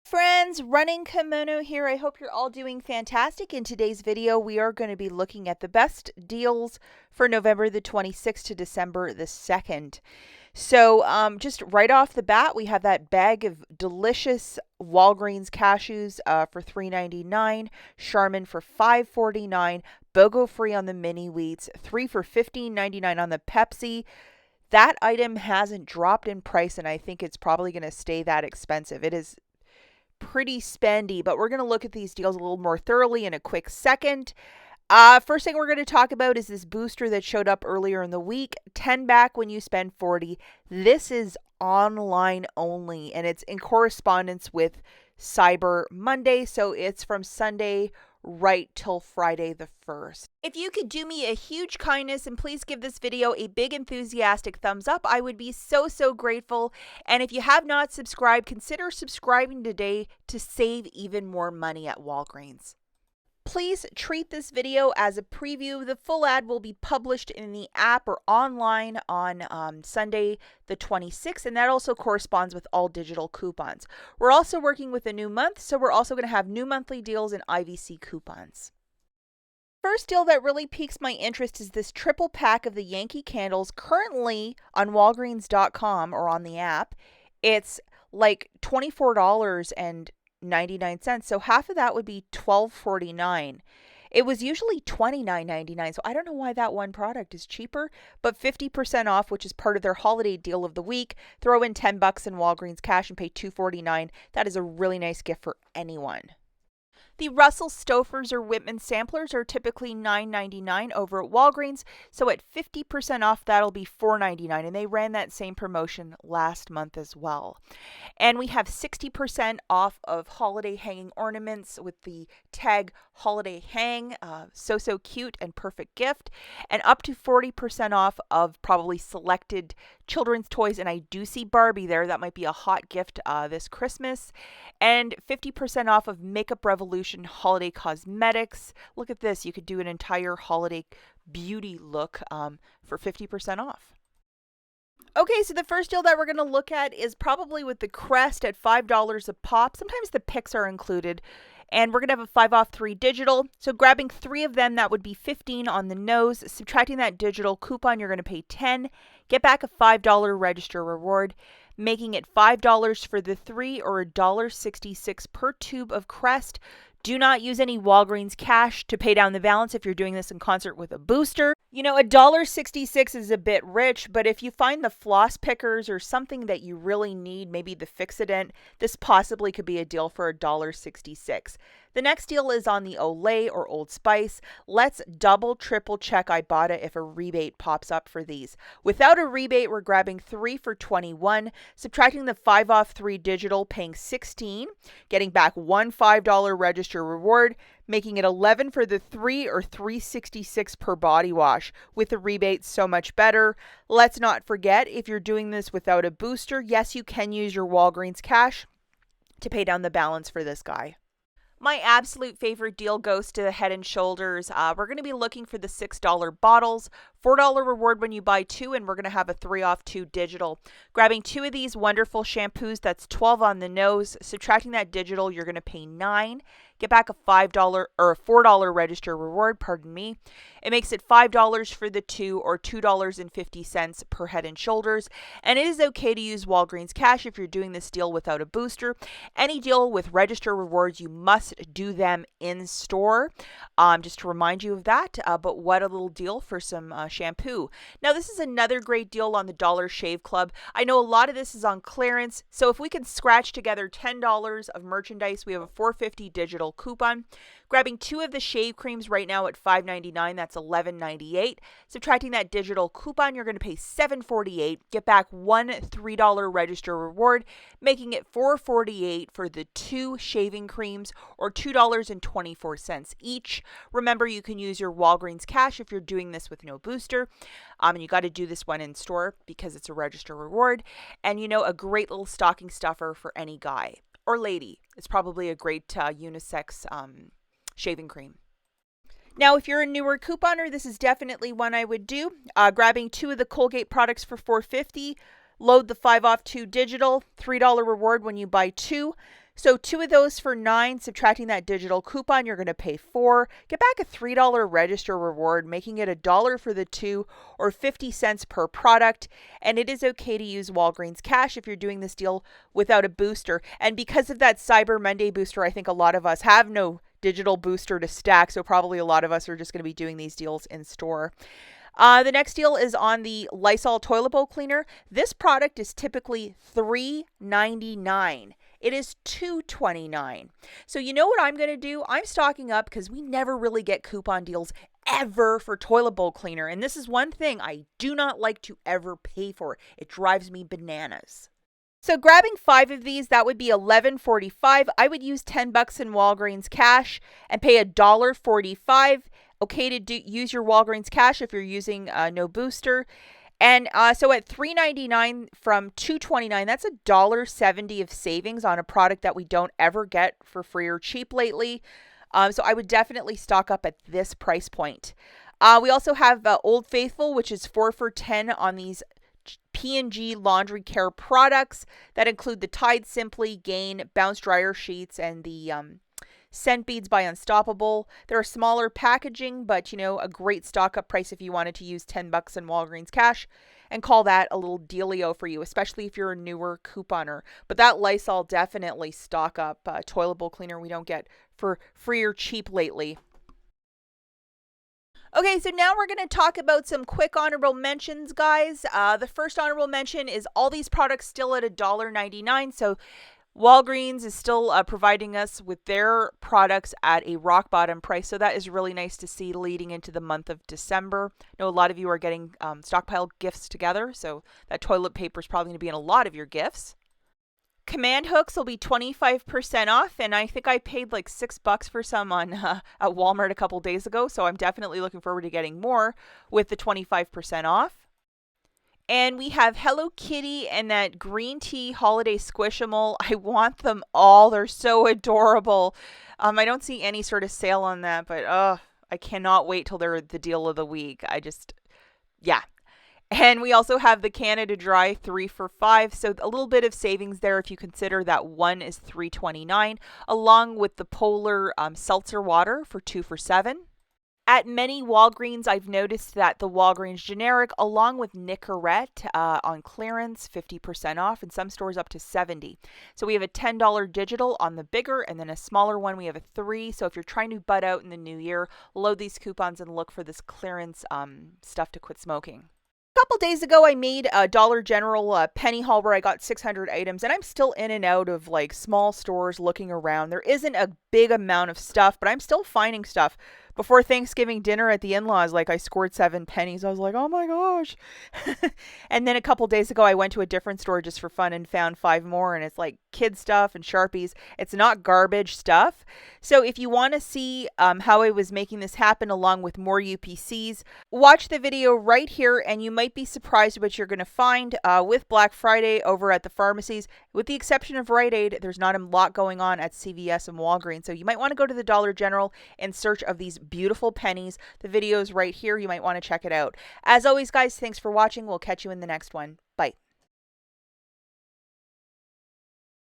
Friends, Running Kimono here. I hope you're all doing fantastic. In today's video, we are going to be looking at the best deals for November the 26th to December the 2nd. So just right off the bat, we have that bag of delicious Walgreens cashews for $3.99, Charmin for $5.49, BOGO free on the mini wheats, 3 for $15.99 on the Pepsi. That item hasn't dropped in price, and I think it's probably going to stay that expensive. It is pretty spendy, but we're going to look at these deals a little more thoroughly in a quick second. First thing we're going to talk about is this booster that showed up earlier in the week. 10 back when you spend 40. This is online only, and it's in correspondence with Cyber Monday, so it's from Sunday right till Friday the 1st. If you could do me a huge kindness and please give this video a big enthusiastic thumbs up, I would be so grateful. And if you have not subscribed, consider subscribing today to save even more money at Walgreens. Please treat this video as a preview. The full ad will be published in the app or online on Sunday the 26th, and that also corresponds with all digital coupons. We're also working with a new month, so we're also going to have new monthly deals and IVC coupons. First deal that really piques my interest is this triple pack of the Yankee candles currently on Walgreens.com or on the app. It's like $24.99, so half of that would be $12.49. It was usually $29.99, so I don't know why that one product is cheaper, but 50% off, which is part of their holiday deal of the week. Throw in $10 in Walgreens cash and pay $2.49. That is a really nice gift for anyone. The Russell Stouffer's or Whitman samplers are typically $9.99 over at Walgreens, so at 50% off, that'll be $4.99, and they ran that same promotion last month as well. And we have 60% off of holiday hanging ornaments with the tag Holiday Hang, so cute and perfect gift, and up to 40% off of probably selected children's toys, and I do see Barbie there. That might be a hot gift this Christmas. And 50% off of Makeup Revolution holiday cosmetics. Look at this. You could do an entire holiday beauty look for 50% off. Okay, so the first deal that we're going to look at is probably with the Crest at $5 a pop. Sometimes the picks are included. And we're going to have a 5 off 3 digital. So grabbing 3 of them, that would be $15 on the nose. Subtracting that digital coupon, you're going to pay $10. Get back a $5 register reward, making it $5 for the 3 or $1.66 per tube of Crest. Do not use any Walgreens cash to pay down the balance if you're doing this in concert with a booster. You know, $1.66 is a bit rich, but if you find the floss pickers or something that you really need, maybe the Fixodent, this possibly could be a deal for $1.66. The next deal is on the Olay or Old Spice. Let's double, triple check IBOTTA if a rebate pops up for these. Without a rebate, we're grabbing 3 for $21, subtracting the 5 off 3 digital, paying $16, getting back one $5 register reward, making it $11 for the 3 or $3.66 per body wash. With a rebate, so much better. Let's not forget, if you're doing this without a booster, yes, you can use your Walgreens cash to pay down the balance for this guy. My absolute favorite deal goes to the Head & Shoulders. We're going to be looking for the $6 bottles, $4 reward when you buy 2, and we're going to have a 3 off 2 digital. Grabbing 2 of these wonderful shampoos, that's $12 on the nose. Subtracting that digital, you're going to pay $9. Get back a $5 or a $4 register reward, pardon me. It makes it $5 for the 2 or $2.50 per Head & Shoulders. And it is okay to use Walgreens cash if you're doing this deal without a booster. Any deal with register rewards, you must do them in store. Just to remind you of that. But what a little deal for some shampoo. Now, this is another great deal on the Dollar Shave Club. I know a lot of this is on clearance. So if we can scratch together $10 of merchandise, we have a $4.50 digital coupon. Grabbing 2 of the shave creams right now at $5.99, that's $11.98. Subtracting that digital coupon, you're going to pay $7.48. Get back one $3 register reward, making it $4.48 for the 2 shaving creams or $2.24 each. Remember, you can use your Walgreens cash if you're doing this with no booster. And you got to do this one in store because it's a register reward. And you know, a great little stocking stuffer for any guy or lady. It's probably a great unisex shaving cream. Now, if you're a newer couponer, this is definitely one I would do. Grabbing 2 of the Colgate products for $4.50. Load the 5 off 2 digital, $3 reward when you buy 2. So 2 of those for $9, subtracting that digital coupon, you're going to pay $4. Get back a $3 register reward, making it $1 for the 2 or 50 cents per product. And it is okay to use Walgreens cash if you're doing this deal without a booster. And because of that Cyber Monday booster, I think a lot of us have no digital booster to stack. So probably a lot of us are just going to be doing these deals in store. The next deal is on the Lysol toilet bowl cleaner. This product is typically $3.99. It is $2.29. So you know what I'm going to do? I'm stocking up because we never really get coupon deals ever for toilet bowl cleaner. And this is one thing I do not like to ever pay for. It drives me bananas. So grabbing 5 of these, that would be $11.45. I would use $10 in Walgreens cash and pay $1.45. Okay to use your Walgreens cash if you're using no booster. And so at $3.99 from $2.29, that's $1.70 of savings on a product that we don't ever get for free or cheap lately. So I would definitely stock up at this price point. We also have Old Faithful, which is 4 for $10 on these P&G laundry care products that include the Tide Simply, Gain, Bounce Dryer Sheets, and the Scent Beads by Unstoppable. They're a smaller packaging, but a great stock up price if you wanted to use $10 in Walgreens cash and call that a little dealio for you, especially if you're a newer couponer. But that Lysol definitely stock up toilet bowl cleaner we don't get for free or cheap lately. Okay, so now we're going to talk about some quick honorable mentions, guys. The first honorable mention is all these products still at $1.99. So Walgreens is still providing us with their products at a rock bottom price. So that is really nice to see leading into the month of December. I know a lot of you are getting stockpile gifts together. So that toilet paper is probably going to be in a lot of your gifts. Command hooks will be 25% off, and I think I paid like $6 for some on at Walmart a couple days ago, so I'm definitely looking forward to getting more with the 25% off. And we have Hello Kitty and that green tea holiday squishable. I want them all. They're so adorable. I don't see any sort of sale on that, but I cannot wait till they're the deal of the week. Yeah. And we also have the Canada Dry 3 for $5. So a little bit of savings there if you consider that one is $3.29, along with the Polar seltzer water for 2 for $7. At many Walgreens, I've noticed that the Walgreens generic, along with Nicorette on clearance, 50% off, and some stores up to $70. So we have a $10 digital on the bigger, and then a smaller one, we have a $3. So if you're trying to butt out in the new year, load these coupons and look for this clearance stuff to quit smoking. A couple days ago, I made a Dollar General penny haul where I got 600 items, and I'm still in and out of like small stores looking around. There isn't a big amount of stuff, but I'm still finding stuff. Before Thanksgiving dinner at the in-laws, like I scored 7 pennies. I was like, oh my gosh. And then a couple days ago, I went to a different store just for fun and found 5 more. And it's like kid stuff and Sharpies. It's not garbage stuff. So if you want to see how I was making this happen along with more UPCs, watch the video right here and you might be surprised what you're going to find with Black Friday over at the pharmacies. With the exception of Rite Aid, there's not a lot going on at CVS and Walgreens. So you might want to go to the Dollar General in search of these beautiful pennies. The video is right here. You might want to check it out. As always, guys, thanks for watching. We'll catch you in the next one. Bye.